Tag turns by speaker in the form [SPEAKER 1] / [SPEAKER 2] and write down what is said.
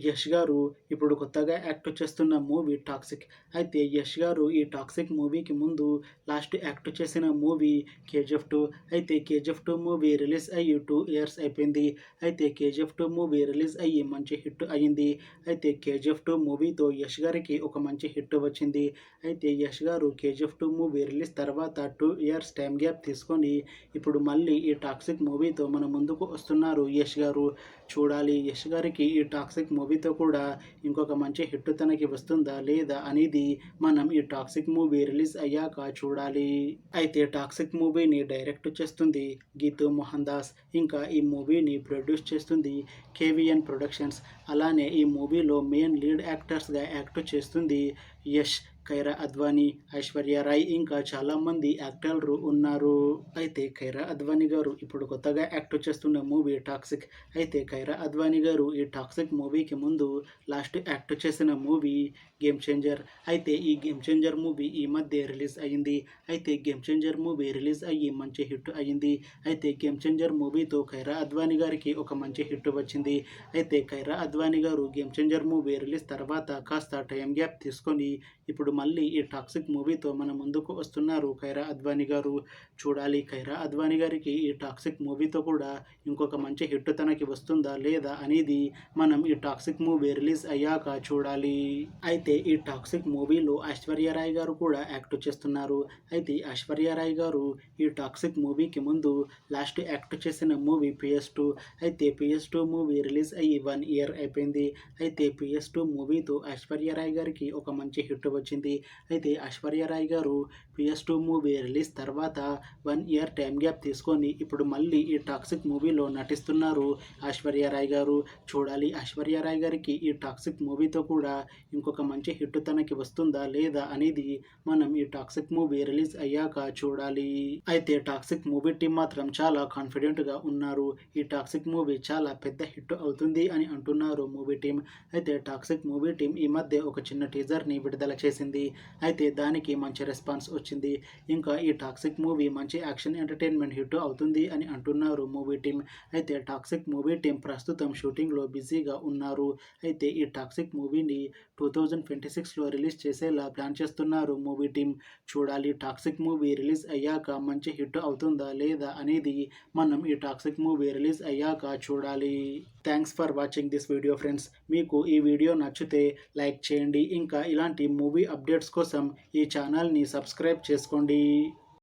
[SPEAKER 1] యష్ గారు ఇప్పుడు కొత్తగా యాక్ట్ చేస్తున్న మూవీ 'టాక్సిక్'. అయితే యష్ గారు ఈ 'టాక్సిక్' మూవీకి ముందు లాస్ట్ యాక్ట్ చేసిన మూవీ 'కేజీఎఫ్ 2'. అయితే 'కేజీఎఫ్ 2' మూవీ రిలీజ్ అయ్యి 2 ఇయర్స్ అయిపోయింది. అయితే 'కేజీఎఫ్ 2' మూవీ రిలీజ్ అయ్యి మంచి హిట్ అయింది. అయితే 'కేజీఎఫ్ 2' మూవీతో యష్ గారికి ఒక మంచి హిట్ వచ్చింది. అయితే యష్ గారు 'కేజీఎఫ్ 2' మూవీ రిలీజ్ తర్వాత 2 ఇయర్స్ టైం గ్యాప్ తీసుకొని ఇప్పుడు మళ్ళీ ఈ 'టాక్సిక్' మూవీతో మన ముందుకు వస్తున్నారు యష్ గారు. చూడాలి యష్ గారికి ఈ 'టాక్సిక్' మూవీతో కూడా ఇంకొక మంచి హిట్ తనకి వస్తుందా లేదా అనేది మనం ఈ 'టాక్సిక్' మూవీ రిలీజ్ అయ్యాక చూడాలి. అయితే 'టాక్సిక్' మూవీని డైరెక్ట్ చేస్తుంది గీతూ మోహన్ దాస్. ఇంకా ఈ మూవీని ప్రొడ్యూస్ చేస్తుంది కేవీఎన్ ప్రొడక్షన్స్. అలానే ఈ మూవీలో మెయిన్ లీడ్ యాక్టర్స్గా యాక్ట్ చేస్తుంది యష్, కైరా అద్వానీ, ఐశ్వర్య రాయ్ ఇంకా చాలామంది యాక్టర్లు ఉన్నారు. అయితే కైరా అద్వానీ గారు ఇప్పుడు కొత్తగా యాక్ట్ చేస్తున్న మూవీ 'టాక్సిక్'. అయితే కైరా అద్వానీ గారు ఈ 'టాక్సిక్' మూవీకి ముందు లాస్ట్ యాక్ట్ చేసిన మూవీ 'గేమ్ చేంజర్'. అయితే ఈ 'గేమ్ చేంజర్' మూవీ ఈ మధ్య రిలీజ్ అయ్యింది. అయితే 'గేమ్ చేంజర్' మూవీ రిలీజ్ అయ్యి మంచి హిట్ అయ్యింది. అయితే 'గేమ్ చేంజర్' మూవీతో కైరా అద్వానీ గారికి ఒక మంచి హిట్ వచ్చింది. అయితే కైరా అద్వానీ గారు 'గేమ్ చేంజర్' మూవీ రిలీజ్ తర్వాత కాస్త టైం గ్యాప్ తీసుకొని ఇప్పుడు మళ్ళీ ఈ 'టాక్సిక్' మూవీతో మన ముందుకు వస్తున్నారు కైరా అద్వానీ గారు. చూడాలి కైరా అద్వానీ గారికి ఈ 'టాక్సిక్' మూవీతో కూడా ఇంకొక మంచి హిట్ తనకి వస్తుందా లేదా అనేది మనం ఈ 'టాక్సిక్' మూవీ రిలీజ్ అయ్యాక చూడాలి. అయితే ఈ 'టాక్సిక్' మూవీలో ఐశ్వర్య రాయ్ గారు కూడా యాక్ట్ చేస్తున్నారు. అయితే ఐశ్వర్య రాయ్ గారు ఈ 'టాక్సిక్' మూవీకి ముందు లాస్ట్ యాక్ట్ చేసిన మూవీ 'PS2'. అయితే 'PS2' మూవీ రిలీజ్ అయ్యి 1 ఇయర్ అయిపోయింది. అయితే 'PS2' మూవీతో ఐశ్వర్య రాయ్ గారికి ఒక మంచి హిట్ వచ్చింది. అయితే ఐశ్వర్య రాయ్ గారు 'PS2' మూవీ రిలీజ్ తర్వాత 1 ఇయర్ టైం గ్యాప్ తీసుకొని ఇప్పుడు మళ్ళీ ఈ 'టాక్సిక్' మూవీలో నటిస్తున్నారు ఐశ్వర్య రాయ్ గారు. చూడాలి ఐశ్వర్య రాయ్ గారికి ఈ 'టాక్సిక్' మూవీతో కూడా ఇంకొక మంచి హిట్ తనకి వస్తుందా లేదా అనేది మనం ఈ 'టాక్సిక్' మూవీ రిలీజ్ అయ్యాక చూడాలి. అయితే 'టాక్సిక్' మూవీ టీం మాత్రం చాలా కాన్ఫిడెంట్గా ఉన్నారు. ఈ 'టాక్సిక్' మూవీ చాలా పెద్ద హిట్ అవుతుంది అని అంటున్నారు మూవీ టీం. అయితే 'టాక్సిక్' మూవీ టీం ఈ మధ్య ఒక చిన్న టీజర్ని విడుదల చేసింది. అయితే దానికి మంచి రెస్పాన్స్ వచ్చింది. ఇంకా ఈ 'టాక్సిక్' మూవీ మంచి యాక్షన్ ఎంటర్టైన్మెంట్ హిట్ అవుతుంది అని అంటున్నారు మూవీ టీం. అయితే 'టాక్సిక్' మూవీ టీం ప్రస్తుతం షూటింగ్లో బిజీగా ఉన్నారు. అయితే ఈ 'టాక్సిక్' మూవీని 2026లో రిలీజ్ చేసేలా ప్లాన్ చేస్తున్నారు మూవీ టీం. చూడాలి 'టాక్సిక్' మూవీ రిలీజ్ అయ్యాక మంచి హిట్ అవుతుందా లేదా అనేది మనం ఈ 'టాక్సిక్' మూవీ రిలీజ్ అయ్యాక చూడాలి. Thanks for watching this video friends. మీకు ఈ వీడియో నచ్చితే లైక్ చేయండి. ఇంకా ఇలాంటి మూవీ అప్డేట్స్ కోసం ఈ ఛానల్ని సబ్స్క్రైబ్ చేసుకోండి.